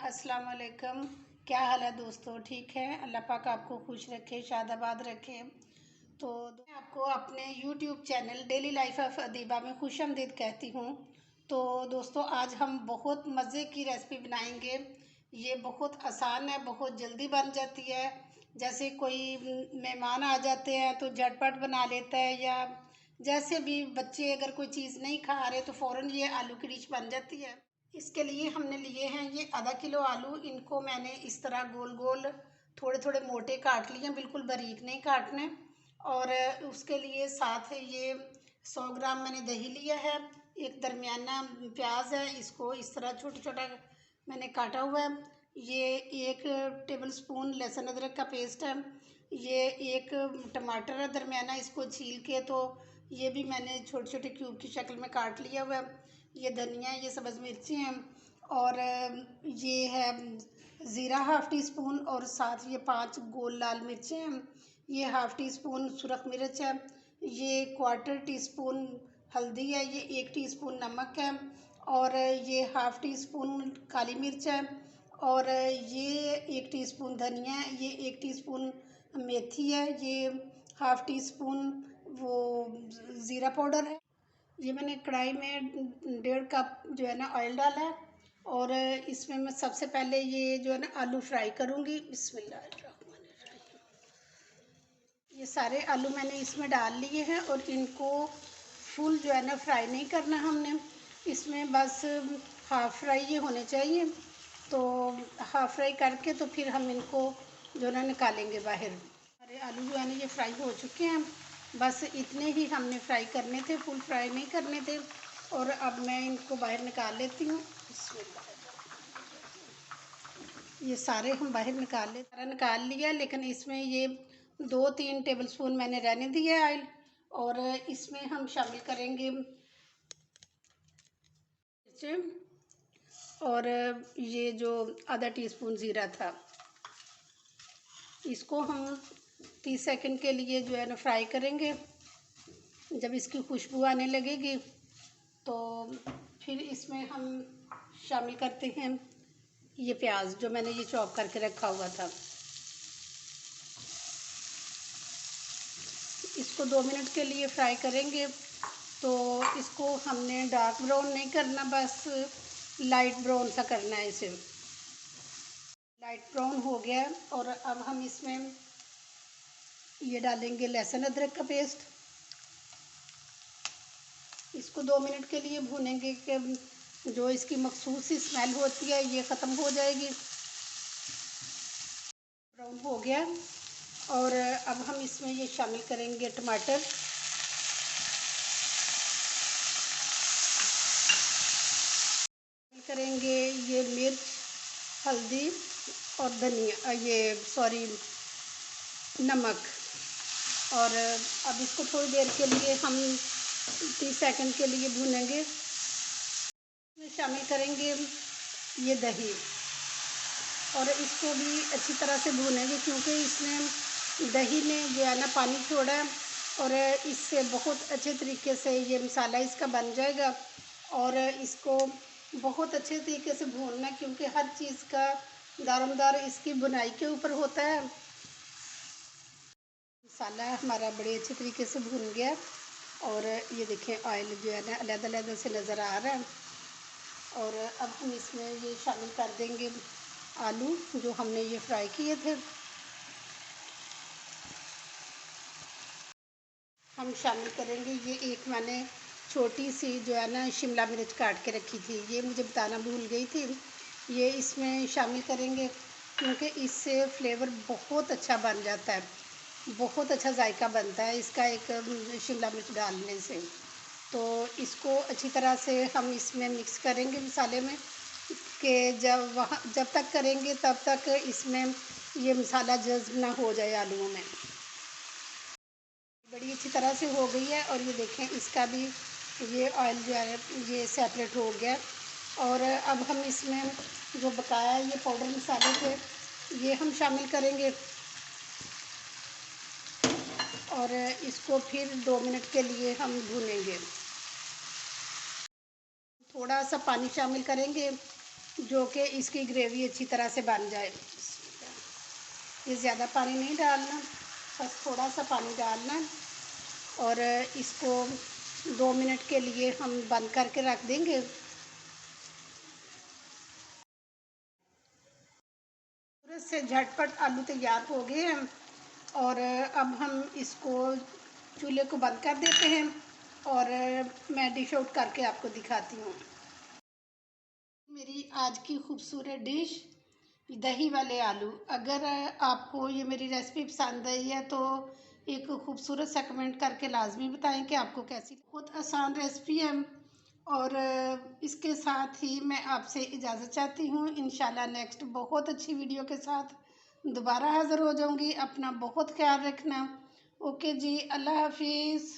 अस्सलाम वालेकुम। क्या हाल है दोस्तों? ठीक है, अल्लाह पाक आपको खुश रखे, शादाबाद रखे। तो मैं आपको अपने YouTube channel daily life of Adiba में खुशामदीद कहती हूँ। तो दोस्तों, आज हम बहुत मज़े की रेसिपी बनाएंगे। ये बहुत आसान है, बहुत जल्दी बन जाती है। जैसे कोई मेहमान आ जाते हैं तो झटपट बना लेता है, या जैसे भी बच्चे अगर कोई चीज़ नहीं खा रहे तो फ़ौरन ये आलू की डिश बन जाती है। इसके लिए हमने लिए हैं ये आधा किलो आलू। इनको मैंने इस तरह गोल गोल थोड़े थोड़े मोटे काट लिए, बिल्कुल बारीक नहीं काटने। और उसके लिए साथ ये 100 ग्राम मैंने दही लिया है। एक दरमियाना प्याज है, इसको इस तरह छोटा छोटा मैंने काटा हुआ है। ये 1 टेबल स्पून लहसुन अदरक का पेस्ट है। ये 1 टमाटर है दरमियाना, इसको छील के तो ये भी मैंने छोटे छोटे क्यूब की शक्ल में काट लिया हुआ है। ये धनिया, ये सब्ज़ मिर्ची हैं, और ये है ज़ीरा ½ टी स्पून, और साथ ये 5 गोल लाल मिर्चें हैं। ये ½ टी स्पून सुरख मिर्च है। ये 1/4 टी स्पून हल्दी है। ये 1 टीस्पून नमक है, और ये ½ टी स्पून काली मिर्च है, और ये 1 टीस्पून धनिया है। ये 1 टीस्पून मेथी है। ये ½ टी स्पून वो ज़ीरा पाउडर है। ये मैंने कढ़ाई में 1.5 कप जो है ना ऑयल डाला है, और इसमें मैं सबसे पहले ये जो है ना आलू फ्राई करूँगी। बिस्मिल्लाहिर्रहमानिर्रहीम। ये सारे आलू मैंने इसमें डाल लिए हैं, और इनको फुल जो है ना फ्राई नहीं करना हमने। इसमें बस हाफ फ्राई ये होने चाहिए। तो हाफ फ्राई करके तो फिर हम इनको जो है ना निकालेंगे बाहर। हमारे आलू जो है ना ये फ्राई हो चुके हैं। बस इतने ही हमने फ्राई करने थे, फुल फ्राई नहीं करने थे। और अब मैं इनको बाहर निकाल लेती हूँ। ये सारे हम बाहर सारा निकाल लिया, लेकिन इसमें ये 2-3 टेबल स्पून मैंने रहने दिया ऑयल। और इसमें हम शामिल करेंगे और ये जो आधा टीस्पून ज़ीरा था, इसको हम 30 सेकंड के लिए जो है ना फ्राई करेंगे। जब इसकी खुशबू आने लगेगी तो फिर इसमें हम शामिल करते हैं ये प्याज जो मैंने ये चॉप करके रखा हुआ था। इसको 2 मिनट के लिए फ्राई करेंगे। तो इसको हमने डार्क ब्राउन नहीं करना, बस लाइट ब्राउन सा करना है इसे। लाइट ब्राउन हो गया, और अब हम इसमें ये डालेंगे लहसुन अदरक का पेस्ट। इसको 2 मिनट के लिए भूनेंगे कि जो इसकी मखसूस सी स्मेल होती है ये ख़त्म हो जाएगी। ब्राउन हो गया, और अब हम इसमें ये शामिल करेंगे टमाटर, करेंगे ये मिर्च, हल्दी और धनिया, नमक। और अब इसको थोड़ी देर के लिए हम 30 सेकंड के लिए भूनेंगे। इसमें शामिल करेंगे ये दही, और इसको भी अच्छी तरह से भूनेंगे, क्योंकि इसमें दही ने जो है ना पानी छोड़ा है, और इससे बहुत अच्छे तरीके से ये मसाला इसका बन जाएगा। और इसको बहुत अच्छे तरीके से भूनना, क्योंकि हर चीज़ का दारोमदार इसकी बुनाई के ऊपर होता है। मसाला हमारा बड़े अच्छे तरीके से भून गया, और ये देखें ऑयल जो है ना अलग-अलग से नज़र आ रहा है। और अब हम इसमें ये शामिल कर देंगे आलू जो हमने ये फ्राई किए थे। हम शामिल करेंगे ये एक मैंने छोटी सी जो है ना शिमला मिर्च काट के रखी थी, ये मुझे बताना भूल गई थी। ये इसमें शामिल करेंगे, क्योंकि इससे फ्लेवर बहुत अच्छा बन जाता है, बहुत अच्छा जायका बनता है इसका एक शिमला मिर्च डालने से। तो इसको अच्छी तरह से हम इसमें मिक्स करेंगे मसाले में, कि जब तक करेंगे तब तक इसमें ये मसाला जज़्ब ना हो जाए आलूओं में। बड़ी अच्छी तरह से हो गई है, और ये देखें इसका भी ये ऑयल जो है ये सेपरेट हो गया। और अब हम इसमें जो बकाया ये पाउडर मसाले थे ये हम शामिल करेंगे, और इसको फिर 2 मिनट के लिए हम भूनेंगे। थोड़ा सा पानी शामिल करेंगे, जो कि इसकी ग्रेवी अच्छी तरह से बन जाए। ये ज़्यादा पानी नहीं डालना, बस थोड़ा सा पानी डालना और इसको 2 मिनट के लिए हम बंद करके रख देंगे। से झटपट आलू तैयार हो गए हैं और अब हम इसको चूल्हे को बंद कर देते हैं और मैं डिश आउट करके आपको दिखाती हूँ। मेरी आज की खूबसूरत डिश दही वाले आलू। अगर आपको ये मेरी रेसिपी पसंद आई है तो एक खूबसूरत सा कमेंट करके लाजमी बताएं कि आपको कैसी। बहुत आसान रेसिपी है और इसके साथ ही मैं आपसे इजाज़त चाहती हूँ। इंशाल्लाह नेक्स्ट बहुत अच्छी वीडियो के साथ दोबारा हाज़िर हो जाऊँगी। अपना बहुत ख्याल रखना। ओके जी, अल्लाह हाफिज़।